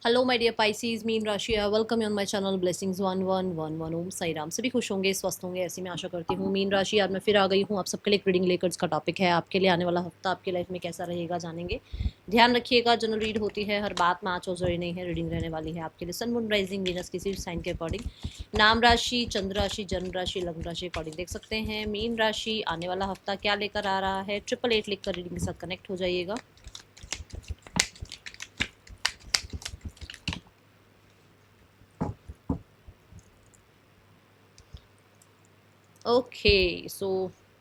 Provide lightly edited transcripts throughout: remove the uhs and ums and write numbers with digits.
Hello my dear Pisces, मीन राशि, welcome on my channel blessings 1111 Om Sai Ram. सभी खुश होंगे, स्वस्थ होंगे, ऐसी मैं आशा करती हूँ। मीन राशि, आज मैं फिर आ गई हूँ आप सबके लिए एक रीडिंग लेकर। इसका टॉपिक है आपके लिए आने वाला हफ्ता आपकी लाइफ में कैसा रहेगा, जानेंगे। ध्यान रखिएगा, जनरल रीड होती है, हर बात मैच हो जरूरी नहीं है। रीडिंग रहने वाली है आपके लिए सन मून राइजिंग वीनस किसी साइन के अकॉर्डिंग, नाम राशि, चंद्र राशि, जन्म राशि, लग्न राशि अकॉर्डिंग देख सकते हैं। मीन राशि आने वाला हफ्ता क्या लेकर आ रहा है, 888 लिखकर रीडिंग के साथ कनेक्ट हो जाइएगा। ओके सो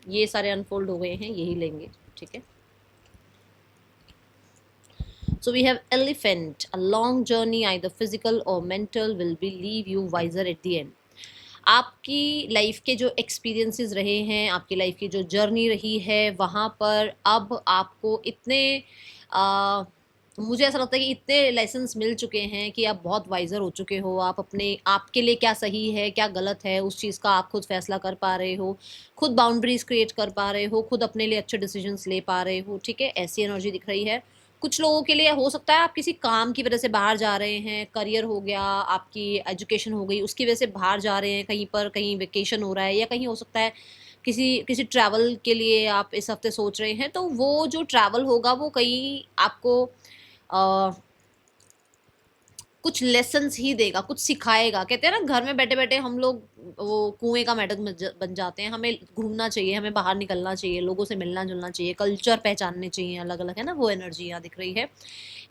ये सारे अनफोल्ड हो गए हैं, यही लेंगे, ठीक है। So we have elephant. A long journey, either physical or mental, will be leave you wiser at the end. आपकी लाइफ के जो एक्सपीरियंसेस रहे हैं, आपकी लाइफ की जो जर्नी रही है, वहाँ पर अब आपको इतने आ, मुझे ऐसा लगता है कि इतने लेसन्स मिल चुके हैं कि आप बहुत वाइजर हो चुके हो। आप अपने आपके लिए क्या सही है क्या गलत है उस चीज़ का आप खुद फैसला कर पा रहे हो, खुद बाउंड्रीज क्रिएट कर पा रहे हो, खुद अपने लिए अच्छे डिसीजंस ले पा रहे हो, ठीक है। ऐसी एनर्जी दिख रही है। कुछ लोगों के लिए हो सकता है आप किसी काम की वजह से बाहर जा रहे हैं, करियर हो गया, आपकी एजुकेशन हो गई, उसकी वजह से बाहर जा रहे हैं कहीं पर, कहीं वेकेशन हो रहा है, या कहीं हो सकता है किसी किसी ट्रैवल के लिए आप इस हफ्ते सोच रहे हैं। तो वो जो ट्रैवल होगा वो कहीं आपको अ, कुछ लेसन्स ही देगा, कुछ सिखाएगा। कहते हैं ना, घर में बैठे बैठे हम लोग वो कुएं का मेढक बन जाते हैं। हमें घूमना चाहिए, हमें बाहर निकलना चाहिए, लोगों से मिलना जुलना चाहिए, कल्चर पहचानने चाहिए अलग अलग, है ना। वो एनर्जी यहाँ दिख रही है।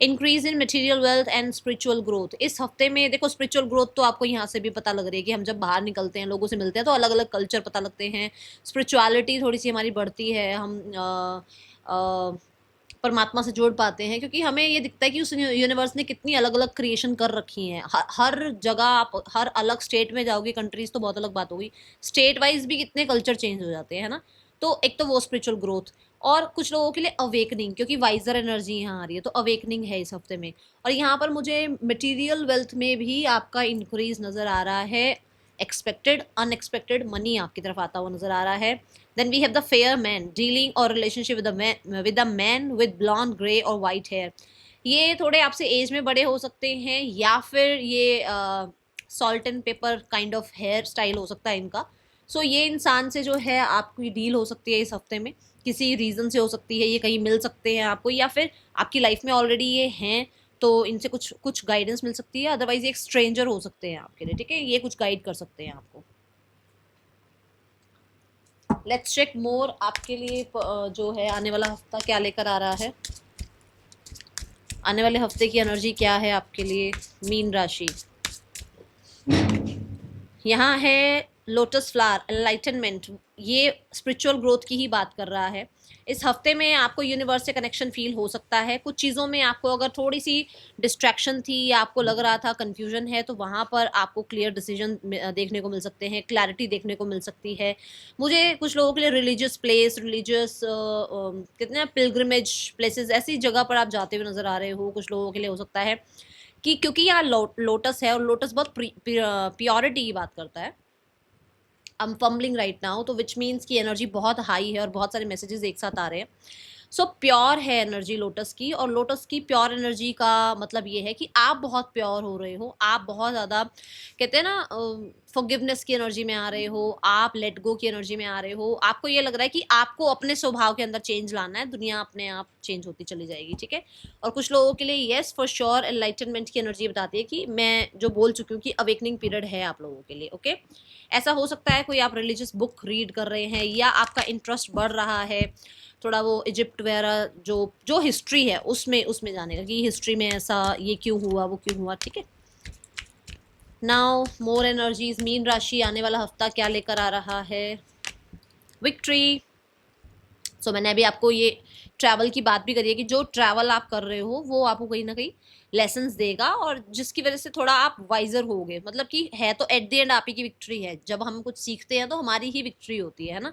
Increase in material wealth and spiritual growth. इस हफ्ते में देखो, स्पिरिचुअल ग्रोथ तो आपको यहाँ से भी पता लग रही है कि हम जब बाहर निकलते हैं, लोगों से मिलते हैं, तो अलग अलग कल्चर पता लगते हैं, स्पिरिचुअलिटी थोड़ी सी हमारी बढ़ती है, हम परमात्मा से जोड़ पाते हैं, क्योंकि हमें ये दिखता है कि उस यूनिवर्स ने कितनी अलग अलग क्रिएशन कर रखी हैं। हर जगह आप हर अलग स्टेट में जाओगे, कंट्रीज तो बहुत अलग बात होगी, स्टेट वाइज भी कितने कल्चर चेंज हो जाते हैं, है ना। तो एक तो वो स्पिरिचुअल ग्रोथ, और कुछ लोगों के लिए अवेकनिंग, क्योंकि वाइजर एनर्जी यहाँ आ रही है, तो अवेकनिंग है इस हफ्ते में। और यहाँ पर मुझे मटेरियल वेल्थ में भी आपका इंक्रीज नजर आ रहा है। एक्सपेक्टेड अनएक्सपेक्टेड मनी आपकी तरफ आता हुआ नजर आ रहा है। Then we have the fair man, dealing or relationship with a man with blonde, gray or white hair. ये थोड़े आपसे एज में बड़े हो सकते हैं, या फिर ये salt and pepper kind of hair style हो सकता है इनका। सो ये इंसान से जो है आपकी डील हो सकती है इस हफ्ते में, किसी रीज़न से हो सकती है, ये कहीं मिल सकते हैं आपको, या फिर आपकी लाइफ में ऑलरेडी ये हैं, तो इनसे कुछ कुछ गाइडेंस मिल सकती है। अदरवाइज ये एक स्ट्रेंजर हो सकते हैं आपके लिए, ठीक है। ये कुछ गाइड कर सकते हैं आपको। लेट्स चेक मोर आपके लिए जो है आने वाला हफ्ता क्या लेकर आ रहा है। आने वाले हफ्ते की एनर्जी क्या है आपके लिए, मीन राशि। यहाँ है लोटस फ्लावर, एनलाइटनमेंट। ये स्पिरिचुअल ग्रोथ की ही बात कर रहा है। इस हफ्ते में आपको यूनिवर्स से कनेक्शन फील हो सकता है। कुछ चीज़ों में आपको अगर थोड़ी सी डिस्ट्रैक्शन थी, या आपको लग रहा था कन्फ्यूजन है, तो वहाँ पर आपको क्लियर डिसीजन देखने को मिल सकते हैं, क्लैरिटी देखने को मिल सकती है। मुझे कुछ लोगों के लिए रिलीजियस प्लेस, रिलीजियस कितने पिलग्रिमेज प्लेसेस, ऐसी जगह पर आप जाते हुए नजर आ रहे हो। कुछ लोगों के लिए हो सकता है कि क्योंकि यहाँ लोटस है, और लोटस बहुत प्योरिटी की बात करता है। I am fumbling right now, तो विच मीन्स की एनर्जी बहुत हाई है और बहुत सारे मैसेजेस एक साथ आ रहे हैं। सो प्योर है एनर्जी लोटस की, और लोटस की प्योर एनर्जी का मतलब ये है कि आप बहुत प्योर हो रहे हो, आप बहुत ज़्यादा, कहते हैं ना, फॉरगिवनेस की एनर्जी में आ रहे हो, आप लेट गो की एनर्जी में आ रहे हो। आपको ये लग रहा है कि आपको अपने स्वभाव के अंदर चेंज लाना है, दुनिया अपने आप चेंज होती चली जाएगी, ठीक है। और कुछ लोगों के लिए येस फॉर श्योर एनलाइटनमेंट की एनर्जी बताती है कि मैं जो बोल चुकी हूँ कि अवेकनिंग पीरियड है आप लोगों के लिए, ओके। ऐसा हो सकता है कोई आप रिलीजियस बुक रीड कर रहे हैं, या आपका इंटरेस्ट बढ़ रहा है थोड़ा वो इजिप्ट वगैरह जो जो हिस्ट्री है उसमें उसमें जाने का, कि हिस्ट्री में ऐसा ये क्यों हुआ, वो क्यों हुआ, ठीक है। नाउ मोर एनर्जीज, मीन राशि आने वाला हफ्ता क्या लेकर आ रहा है। विक्ट्री। सो मैंने अभी आपको ये ट्रैवल की बात भी करी है कि जो ट्रैवल आप कर रहे हो वो आपको कहीं ना कहीं लेसन्स देगा, और जिसकी वजह से थोड़ा आप वाइजर होगे। मतलब कि है तो एट द एंड आप ही की विक्ट्री है। जब हम कुछ सीखते हैं तो हमारी ही विक्ट्री होती है ना।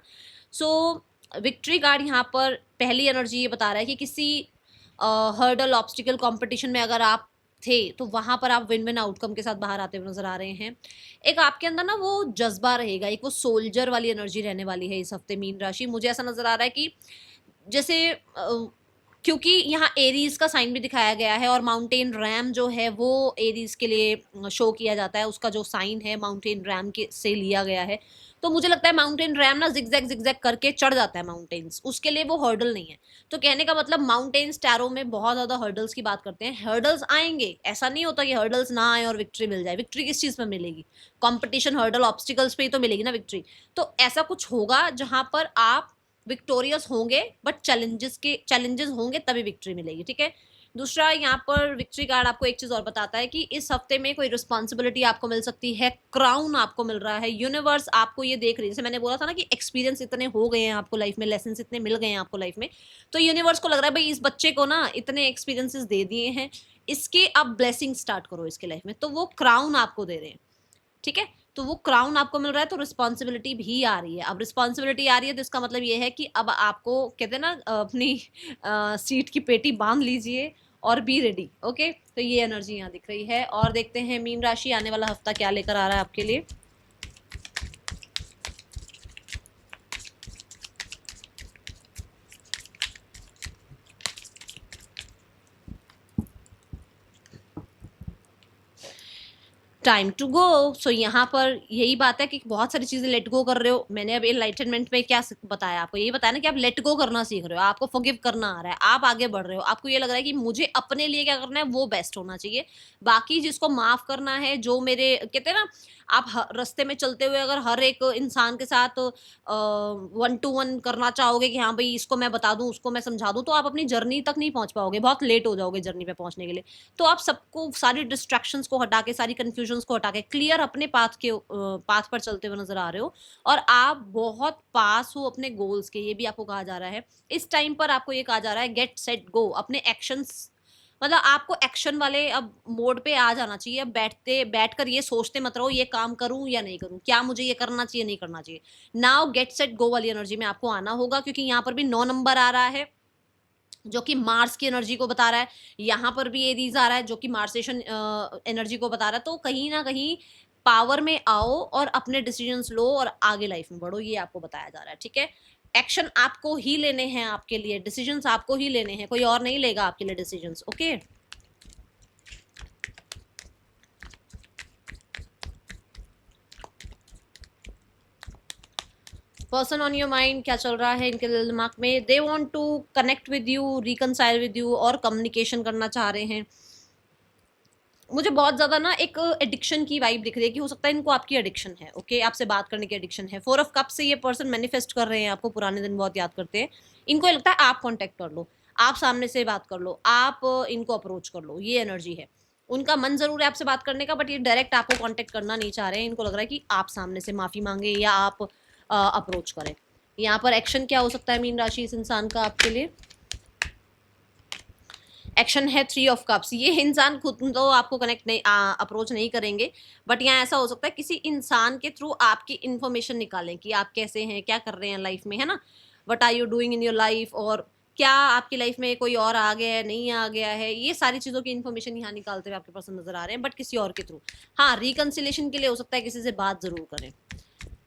सो विक्ट्री कार्ड यहाँ पर पहली एनर्जी ये बता रहा है कि किसी हर्डल ऑब्स्टिकल कंपटीशन में अगर आप थे, तो वहां पर आप विन विन आउटकम के साथ बाहर आते हुए नजर आ रहे हैं। एक आपके अंदर ना वो जज्बा रहेगा, एक वो सोल्जर वाली एनर्जी रहने वाली है इस हफ्ते मीन राशि। मुझे ऐसा नजर आ रहा है कि जैसे क्योंकि यहाँ एरीज का साइन भी दिखाया गया है और माउंटेन रैम जो है वो एरीज के लिए शो किया जाता है, उसका जो साइन है माउंटेन रैम के से लिया गया है। तो मुझे लगता है माउंटेन रैम ना जिगजैग जिगजैग करके चढ़ जाता है माउंटेन्स, उसके लिए वो हर्डल नहीं है। तो कहने का मतलब माउंटेन्स टैरो में बहुत ज्यादा हर्डल्स की बात करते हैं, हर्डल्स आएंगे, ऐसा नहीं होता कि हर्डल्स ना आए और विक्ट्री मिल जाए। विक्ट्री किस चीज में मिलेगी? कंपटीशन हर्डल ऑब्स्टिकल्स पे ही तो मिलेगी ना विक्ट्री। तो ऐसा कुछ होगा जहां पर आप विक्टोरियस होंगे, बट चैलेंजेस होंगे तभी विक्ट्री मिलेगी, ठीक है। दूसरा, यहाँ पर विक्ट्री कार्ड आपको एक चीज और बताता है कि इस हफ्ते में कोई रिस्पॉन्सिबिलिटी आपको मिल सकती है, क्राउन आपको मिल रहा है, यूनिवर्स आपको ये देख रही है। जैसे मैंने बोला था ना कि एक्सपीरियंस इतने हो गए हैं आपको लाइफ में, लेसन इतने मिल गए हैं आपको लाइफ में, तो यूनिवर्स को लग रहा है भाई इस बच्चे को ना इतने एक्सपीरियंसेस दे दिए हैं, इसके अब ब्लेसिंग स्टार्ट करो इसके लाइफ में, तो वो क्राउन आपको दे रहे हैं, ठीक है। तो वो क्राउन आपको मिल रहा है, तो रिस्पॉन्सिबिलिटी भी आ रही है। अब रिस्पॉन्सिबिलिटी आ रही है तो इसका मतलब ये है कि अब आपको कहते हैं ना अपनी सीट की पेटी बांध लीजिए और बी रेडी, ओके। तो ये एनर्जी यहाँ दिख रही है। और देखते हैं मीन राशि आने वाला हफ्ता क्या लेकर आ रहा है आपके लिए। Time to go. सो यहाँ पर यही बात है कि बहुत सारी चीजें लेट गो कर रहे हो। मैंने अब एनलाइटनमेंट में क्या बताया आपको, यही बताया ना कि आप लेट गो करना सीख रहे हो, आपको फॉरगिव करना आ रहा है, आप आगे बढ़ रहे हो, आपको ये लग रहा है कि मुझे अपने लिए क्या करना है वो बेस्ट होना चाहिए, बाकी जिसको माफ करना है, जो मेरे कहते हैं ना, आप रास्ते में चलते हुए अगर हर एक इंसान के साथ 1 to 1 करना चाहोगे कि हाँ भाई इसको मैं बता दूं उसको मैं समझा दूं, तो आप अपनी जर्नी तक नहीं पहुंच पाओगे, बहुत लेट हो जाओगे जर्नी पे पहुंचने के लिए। तो आप सबको सारी डिस्ट्रैक्शंस को हटा के, सारी कंफ्यूजन्स को हटा के क्लियर अपने पाथ पर चलते हुए नजर आ रहे हो, और आप बहुत पास हो अपने गोल्स के, ये भी आपको कहा जा रहा है। इस टाइम पर आपको ये कहा जा रहा है गेट सेट गो, अपने एक्शंस, मतलब आपको एक्शन वाले अब मोड पे आ जाना चाहिए। अब बैठकर ये सोचते मत रहो ये काम करूं या नहीं करूं, क्या मुझे ये करना चाहिए नहीं करना चाहिए। नाउ गेट सेट गो वाली एनर्जी में आपको आना होगा, क्योंकि यहाँ पर भी 9 नंबर आ रहा है जो कि मार्स की एनर्जी को बता रहा है, यहाँ पर भी एरीज आ रहा है जो कि मार्सेशन एनर्जी को बता रहा है। तो कहीं ना कहीं पावर में आओ और अपने डिसीजंस लो और आगे लाइफ में बढ़ो, ये आपको बताया जा रहा है, ठीक है। एक्शन आपको ही लेने हैं, आपके लिए डिसीजंस आपको ही लेने हैं, कोई और नहीं लेगा आपके लिए decisions, okay. Person on your mind क्या चल रहा है इनके दिमाग में? They want to connect with you, reconcile with you, और कम्युनिकेशन करना चाह रहे हैं। मुझे बहुत ज्यादा ना एक एडिक्शन की वाइब दिख रही है कि हो सकता है इनको आपकी एडिक्शन है, ओके, आपसे बात करने की एडिक्शन है। 4 ऑफ कप से ये पर्सन मैनिफेस्ट कर रहे हैं आपको, पुराने दिन बहुत याद करते हैं। इनको लगता है आप कांटेक्ट कर लो, आप सामने से बात कर लो, आप इनको अप्रोच कर लो, ये एनर्जी है। उनका मन जरूर है आपसे बात करने का, बट ये डायरेक्ट आपको कांटेक्ट करना नहीं चाह रहे हैं। इनको लग रहा है कि आप सामने से माफी मांगे या आप अप्रोच करें। यहाँ पर एक्शन क्या हो सकता है मीन राशि इस इंसान का आपके लिए? एक्शन है 3 ऑफ कप्स। ये इंसान खुद तो आपको कनेक्ट नहीं, अप्रोच नहीं करेंगे, बट यहाँ ऐसा हो सकता है किसी इंसान के थ्रू आपकी इन्फॉर्मेशन निकालें कि आप कैसे हैं, क्या कर रहे हैं लाइफ में, है ना, what are you doing in your life, और क्या आपकी लाइफ में कोई और आ गया है नहीं आ गया है, ये सारी चीज़ों की इन्फॉर्मेशन यहाँ निकालते हुए आपके पास नजर आ रहे हैं, बट किसी और के थ्रू। हाँ, रिकन्सिलेशन के लिए हो सकता है किसी से बात जरूर करें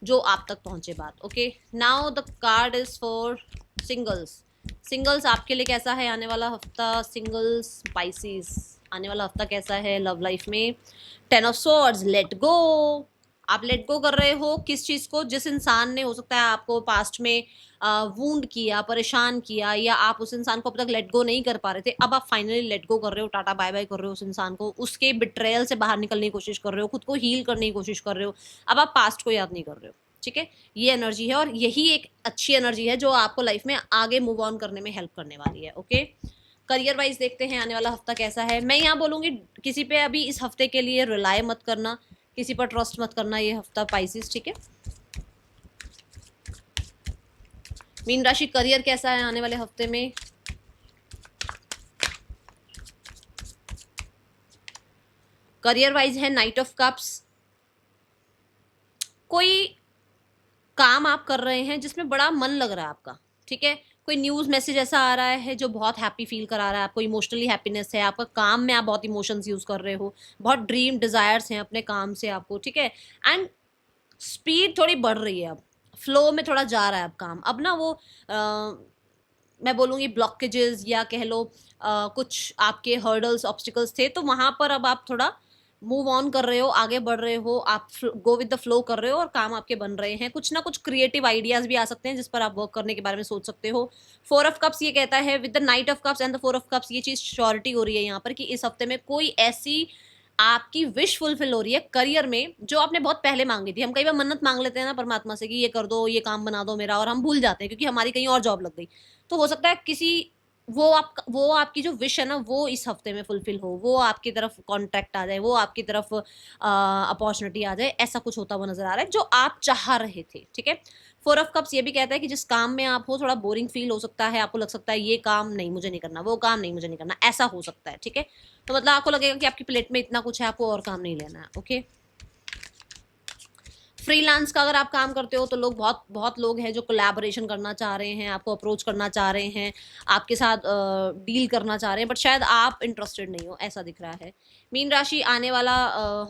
जो आप तक पहुंचे बात, okay. Now the card is for singles. Singles आपके लिए कैसा है आने वाला हफ्ता? सिंगल्स पाइसिस, आने वाला हफ्ता कैसा है लव लाइफ में? 10 ऑफ सोर्ड्स, लेट गो। आप लेट गो कर रहे हो किस चीज को? जिस इंसान ने हो सकता है आपको पास्ट में वूंड किया, परेशान किया, या आप उस इंसान को अब तक लेट गो नहीं कर पा रहे थे, अब आप फाइनली लेट गो कर रहे हो, टाटा बाय बाय कर रहे हो उस इंसान को, उसके बिट्रेयल से बाहर निकलने की कोशिश कर रहे हो, खुद को हील करने की कोशिश कर रहे हो, अब आप पास्ट को याद नहीं कर रहे हो, ठीक है। ये एनर्जी है और यही एक अच्छी एनर्जी है जो आपको लाइफ में आगे मूव ऑन करने में हेल्प करने वाली है, ओके। करियर वाइज देखते हैं आने वाला हफ्ता कैसा है। मैं यहाँ बोलूंगी किसी पे अभी इस हफ्ते के लिए रिलाय मत करना, किसी पर ट्रस्ट मत करना ये हफ्ता पाइसिस, ठीक है। मीन राशि करियर कैसा है आने वाले हफ्ते में? करियर वाइज है नाइट ऑफ कप्स। कोई काम आप कर रहे हैं जिसमें बड़ा मन लग रहा है आपका, ठीक है। कोई न्यूज मैसेज ऐसा आ रहा है जो बहुत हैप्पी फील करा रहा है आपको, इमोशनली हैप्पीनेस है आपका, काम में आप बहुत इमोशंस यूज कर रहे हो, बहुत ड्रीम डिजायर्स हैं अपने काम से आपको, ठीक है। एंड स्पीड थोड़ी बढ़ रही है, अब फ्लो में थोड़ा जा रहा है अब काम, अब ना वो मैं बोलूँगी ब्लॉकेजेस या कह लो कुछ आपके हर्डल्स ऑब्स्टिकल्स थे, तो वहाँ पर अब आप थोड़ा मूव ऑन कर रहे हो, आगे बढ़ रहे हो, आप गो विद द फ्लो कर रहे हो और काम आपके बन रहे हैं। कुछ ना कुछ क्रिएटिव आइडियाज भी आ सकते हैं जिस पर आप वर्क करने के बारे में सोच सकते हो। 4 ऑफ कप्स ये कहता है with the night of cups and the 4 of cups, ये चीज श्योरिटी हो रही है यहाँ पर कि इस हफ्ते में कोई ऐसी आपकी विश फुलफिल हो रही है करियर में जो आपने बहुत पहले मांगी थी। हम कई बार मन्नत मांग लेते हैं ना परमात्मा से कि ये कर दो, ये काम बना दो मेरा, और हम भूल जाते हैं क्योंकि हमारी कहीं और जॉब लग गई। तो हो सकता है किसी वो आपकी जो विश है ना वो इस हफ्ते में फुलफिल हो, वो आपकी तरफ कॉन्ट्रैक्ट आ जाए, वो आपकी तरफ अपॉर्चुनिटी आ जाए, ऐसा कुछ होता हुआ नजर आ रहा है जो आप चाह रहे थे। ठीक है। 4 ऑफ कप्स ये भी कहता है कि जिस काम में आप हो थोड़ा बोरिंग फील हो सकता है, आपको लग सकता है ये काम नहीं मुझे नहीं करना, वो काम नहीं मुझे नहीं करना, ऐसा हो सकता है। ठीक है। तो मतलब आपको लगेगा कि आपकी प्लेट में इतना कुछ है, आपको और काम नहीं लेना है। ओके। फ्रीलांस का अगर आप काम करते हो तो लोग बहुत बहुत लोग हैं जो कोलैबोरेशन करना चाह रहे हैं, आपको अप्रोच करना चाह रहे हैं, आपके साथ डील करना चाह रहे हैं, बट शायद आप इंटरेस्टेड नहीं हो, ऐसा दिख रहा है। मीन राशि आने वाला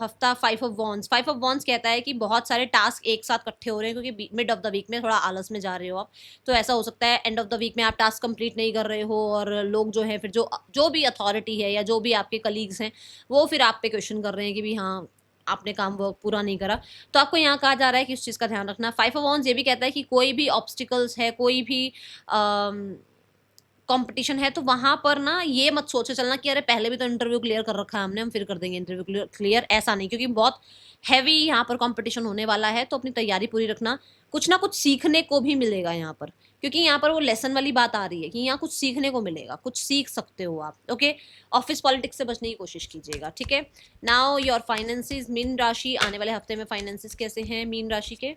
हफ्ता 5 ऑफ वॉन्ड्स कहता है कि बहुत सारे टास्क एक साथ इकट्ठे हो रहे हैं क्योंकि मिड ऑफ द वीक में थोड़ा आलस में जा रहे हो आप। तो ऐसा हो सकता है एंड ऑफ द वीक में आप टास्क कंप्लीट नहीं कर रहे हो और लोग जो है फिर जो भी अथॉरिटी है या जो भी आपके कलीग्स हैं वो फिर आप पे क्वेश्चन कर रहे हैं कि भी हाँ आपने काम वर्क पूरा नहीं करा। तो आपको यहाँ कहा जा रहा है कि उस चीज़ का ध्यान रखना। 5 ऑफ वॉन्ड्स ये भी कहता है कि कोई भी ऑब्स्टिकल्स है, कोई भी कंपटीशन है, तो वहां पर ना ये मत सोचे चलना कि अरे पहले भी तो इंटरव्यू क्लियर कर रखा है हमने, हम फिर कर देंगे इंटरव्यू क्लियर। ऐसा नहीं, क्योंकि बहुत हैवी यहाँ पर कंपटीशन होने वाला है, तो अपनी तैयारी पूरी रखना। कुछ ना कुछ सीखने को भी मिलेगा यहाँ पर, क्योंकि यहाँ पर वो लेसन वाली बात आ रही है कि यहाँ कुछ सीखने को मिलेगा, कुछ सीख सकते हो आप। ओके। ऑफिस पॉलिटिक्स से बचने की कोशिश कीजिएगा। ठीक है। नाउ योर फाइनेंसिस, मीन राशि आने वाले हफ्ते में फाइनेंसिस कैसे हैं मीन राशि के?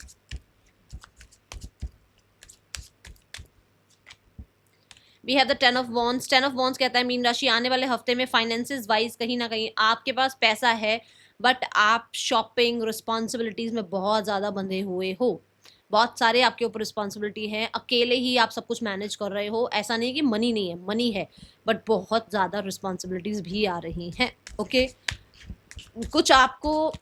We have the 10 of wands. 10 of wands कहता है मीन राशि आने वाले हफ्ते में फाइनेंसिस वाइज कहीं ना कहीं आपके पास पैसा है, बट आप शॉपिंग रिस्पॉन्सिबिलिटीज में बहुत ज़्यादा बंधे हुए हो। बहुत सारे आपके ऊपर रिस्पॉन्सिबिलिटी है, अकेले ही आप सब कुछ मैनेज कर रहे हो। ऐसा नहीं कि मनी नहीं है, मनी है, बट बहुत ज़्यादा रिस्पॉन्सिबिलिटीज भी आ रही हैं। ओके। कुछ आपको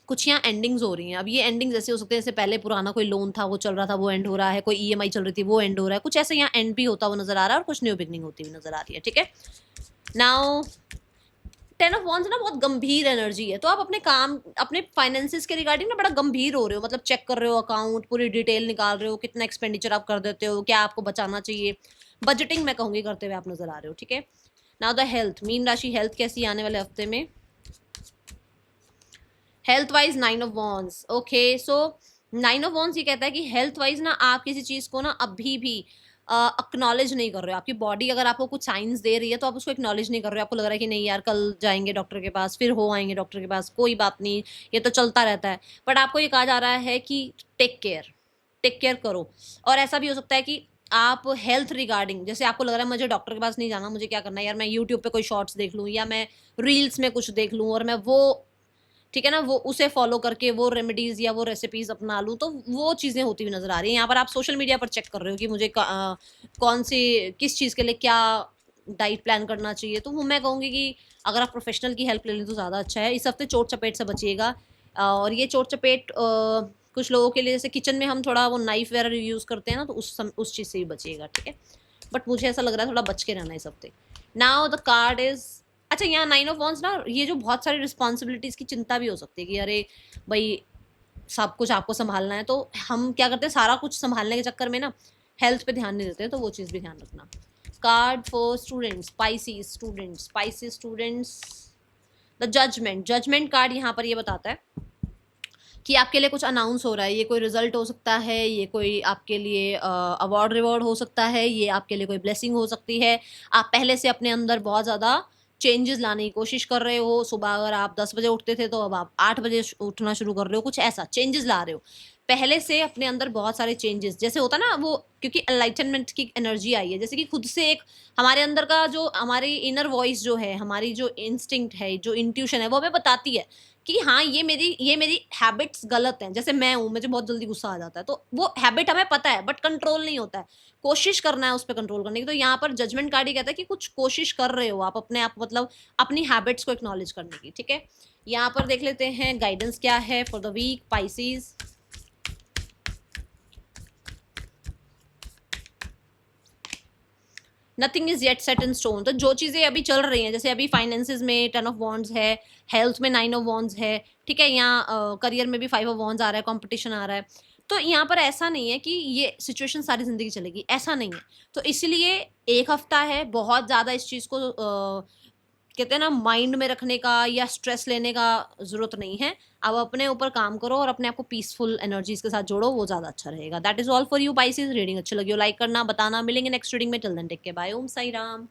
कुछ यहाँ एंडिंग्स हो रही हैं। अब ये एंडिंग्स ऐसे हो सकते हैं जैसे पहले पुराना कोई लोन था वो चल रहा था, वो एंड हो रहा है, कोई ईएमआई चल रही थी वो एंड हो रहा है, कुछ ऐसे यहाँ एंड भी होता हुआ नजर आ रहा है और कुछ न्यू बिगनिंग होती हुई नजर आ रही है। ठीक है। नाउ 10 ऑफ वॉन्ड्स ना बहुत गंभीर एनर्जी है, तो आप अपने काम अपने फाइनेंसिस के रिगार्डिंग ना बड़ा गंभीर हो रहे हो, मतलब चेक कर रहे हो अकाउंट, पूरी डिटेल निकाल रहे हो, कितना एक्सपेंडिचर आप कर देते हो, क्या आपको बचाना चाहिए, बजटिंग मैं कहूंगी करते हुए आप नजर आ रहे हो। ठीक है। नाउ द हेल्थ, मीन राशि हेल्थ कैसी आने वाले हफ्ते में? Health wise 9 of wands. Okay. So 9 of wands ये कहता है कि हेल्थ वाइज ना आप किसी चीज को ना अभी भी अक्नॉलेज नहीं कर रहे हो। आपकी बॉडी अगर आपको कुछ साइंस दे रही है तो आप उसको एक्नॉलेज नहीं कर रहे हो। आपको लग रहा है कि नहीं यार कल जाएंगे डॉक्टर के पास, फिर हो आएंगे डॉक्टर के पास, कोई बात नहीं, ये तो चलता रहता है। बट आपको ये कहा जा रहा है कि टेक केयर करो। और ऐसा भी हो सकता है कि आप हेल्थ रिगार्डिंग, जैसे आपको लग रहा है मुझे डॉक्टर के पास नहीं जाना, मुझे क्या करना है यार, मैं यूट्यूब पे कोई शॉर्ट्स देख लूँ या मैं रील्स में कुछ देख लूँ और मैं वो, ठीक है ना, वो उसे फॉलो करके वो रेमेडीज या वो रेसिपीज अपना लूँ, तो वो चीज़ें होती हुई नजर आ रही हैं। यहाँ पर आप सोशल मीडिया पर चेक कर रहे हो कि मुझे कौन सी किस चीज़ के लिए क्या डाइट प्लान करना चाहिए। तो वो मैं कहूँगी कि अगर आप प्रोफेशनल की हेल्प ले लें तो ज़्यादा अच्छा है। इस हफ्ते चोट चपेट से बचिएगा। और ये चोट चपेट कुछ लोगों के लिए, जैसे किचन में हम थोड़ा वो नाइफ वगैरह यूज़ करते हैं ना, तो उस चीज़ से भी बचिएगा। ठीक है। बट मुझे ऐसा लग रहा है थोड़ा बच के रहना इस हफ्ते। नाउ द कार्ड इज, अच्छा यहाँ 9 ऑफ वॉन्ड्स ना ये जो बहुत सारी रिस्पॉन्सिबिलिटीज़ की चिंता भी हो सकती है कि अरे भाई सब कुछ आपको संभालना है, तो हम क्या करते हैं सारा कुछ संभालने के चक्कर में ना हेल्थ पे ध्यान नहीं देते हैं, तो वो चीज़ भी ध्यान रखना। Card for students, spicy students, the judgement card यहाँ पर ये बताता है कि आपके लिए कुछ अनाउंस हो रहा है। ये कोई रिजल्ट हो सकता है, ये कोई आपके लिए अवार्ड रिवॉर्ड हो सकता है, ये आपके लिए कोई ब्लेसिंग हो सकती है। आप पहले से अपने अंदर बहुत ज़्यादा चेंजेस लाने की कोशिश कर रहे हो। सुबह अगर आप 10 बजे उठते थे तो अब आप 8 बजे उठना शुरू कर रहे हो, कुछ ऐसा चेंजेस ला रहे हो। पहले से अपने अंदर बहुत सारे चेंजेस, जैसे होता ना वो, क्योंकि एनलाइटनमेंट की एनर्जी आई है, जैसे कि खुद से एक हमारे अंदर का जो हमारी इनर वॉइस जो है, हमारी जो इंस्टिंक्ट है, जो इंट्यूशन है, वो हमें बताती है कि हाँ ये मेरी हैबिट्स गलत हैं। जैसे मैं हूँ, मुझे बहुत जल्दी गुस्सा आ जाता है, तो वो हैबिट हमें पता है बट कंट्रोल नहीं होता है। कोशिश करना है उस पर कंट्रोल करने की। तो यहाँ पर जजमेंट कार्ड ही कहता है कि कुछ कोशिश कर रहे हो आप अपने आप, मतलब अपनी हैबिट्स को एक्नॉलेज करने की। ठीक है। यहाँ पर देख लेते हैं गाइडेंस क्या है for the week pieces. Nothing is yet set in stone. तो जो चीजें अभी चल रही हैं, जैसे अभी फाइनेंसेस में 10 ऑफ वॉन्ड्स है, हेल्थ में 9 ऑफ वॉन्ड्स है, ठीक है, यहाँ करियर में भी 5 ऑफ वॉन्ड्स आ रहा है, कंपटीशन आ रहा है। तो यहाँ पर ऐसा नहीं है कि ये सिचुएशन सारी जिंदगी चलेगी, ऐसा नहीं है। तो इसलिए एक हफ्ता है, बहुत ज्यादा इस चीज को कहते हैं ना माइंड में रखने का या स्ट्रेस लेने का जरूरत नहीं है। अब अपने ऊपर काम करो और अपने आप को पीसफुल एनर्जीज के साथ जोड़ो, वो ज्यादा अच्छा रहेगा। That is all for you Pisces. Reading अच्छी लगी हो लाइक करना, बताना। मिलेंगे नेक्स्ट रीडिंग में। Till then take care, bye, Om Sai Ram.